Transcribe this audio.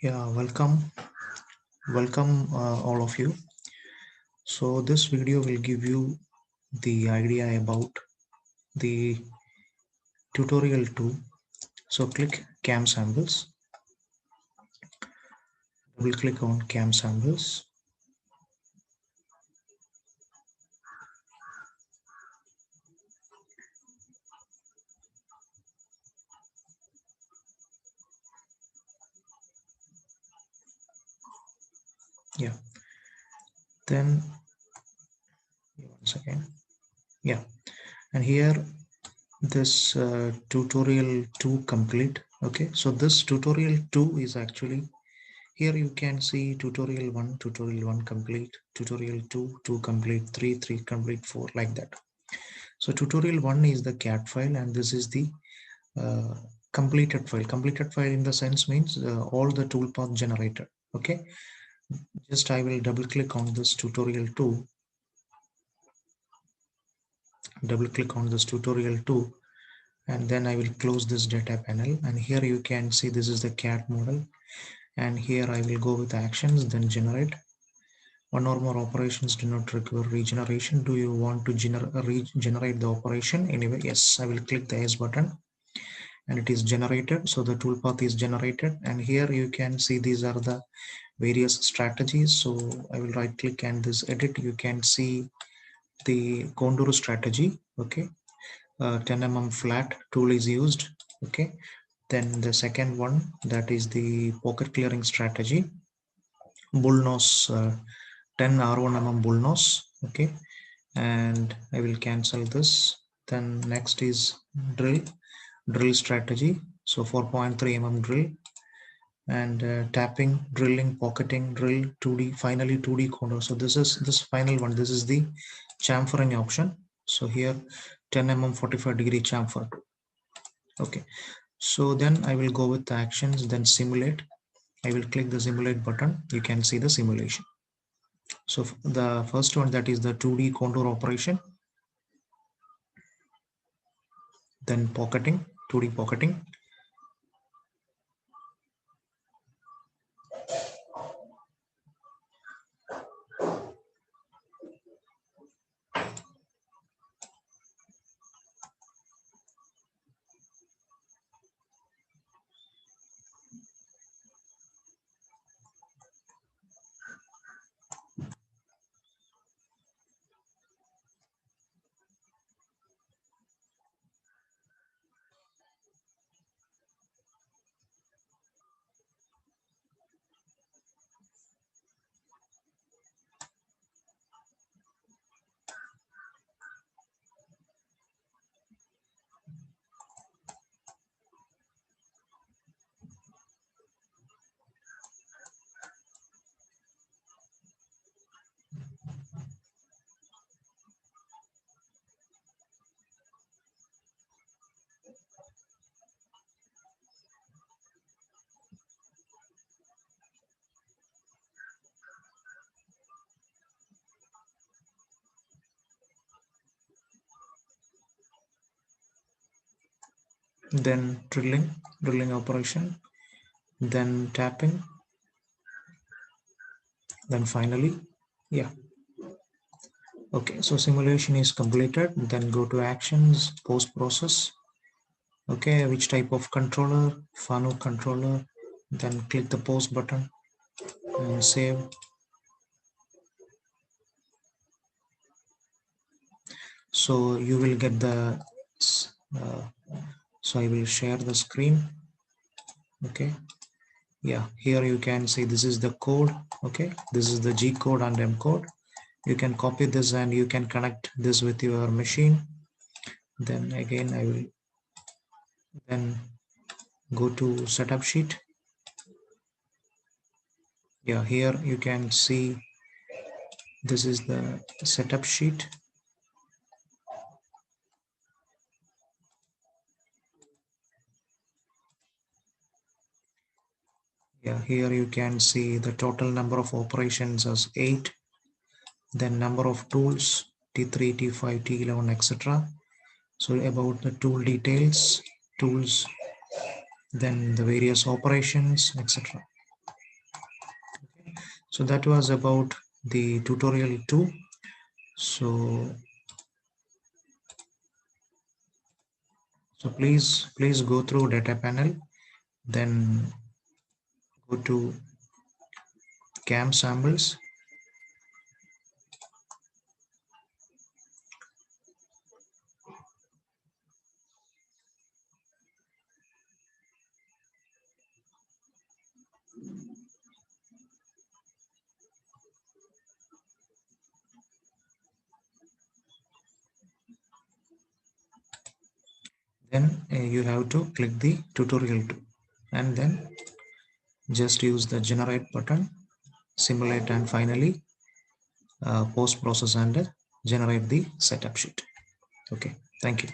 Yeah, welcome all of you. So this video will give you the idea about the tutorial 2. So click cam samples, double click on cam samples. Yeah, then once again. Yeah, and here this tutorial 2 complete. Okay, so this tutorial 2 is actually here you can see tutorial 1 complete, tutorial 2 complete, 3 complete, 4 like that. So tutorial 1 is the CAD file and this is the uh, completed file. Completed file in the sense means all the toolpath generated. Okay, just I will double click on this tutorial 2, double click on this tutorial 2, and then I will close this data panel. And here you can see this is the CAD model, and here I will go with actions, then generate. One or more operations do not require regeneration. Do you want to regenerate the operation? Anyway, yes, I will click the S button and it is generated. So the toolpath is generated, and here you can see these are the various strategies. So I will right click and this edit. You can see the contour strategy. Okay, 10 mm flat tool is used. Okay, then the second one, that is the pocket clearing strategy, bull nose, 10 R1 mm bull nose. Okay, and I will cancel this. Then next is drill strategy. So 4.3 mm drill, and tapping, drilling, pocketing, drill, 2D, finally 2D contour. So this is this final one. This is the chamfering option. So here 10 mm 45-degree chamfer. Okay, so then I will go with the actions, then simulate. I will click the simulate button. You can see the simulation. So the first one, that is the 2D contour operation, then pocketing, 2D pocketing. Then drilling operation, then tapping, then finally, yeah. Okay, so simulation is completed. Then go to actions, post process. Okay, which type of controller? Fanuc controller. Then click the post button and save. So you will get the uh, so I will share the screen. Okay, yeah, here you can see this is the code. Okay, this is the G code and M code. You can copy this and you can connect this with your machine. Then again I will then go to setup sheet. Yeah, here you can see this is the setup sheet. Yeah, here you can see the total number of operations as 8, then number of tools T3, T5, T11, etc. So about the tool details, tools, then the various operations, etc. So that was about the tutorial 2. So please go through data panel, then go to CAM samples, then you have to click the tutorial 2, and then just use the generate button, simulate, and finally post process and generate the setup sheet. Okay, thank you.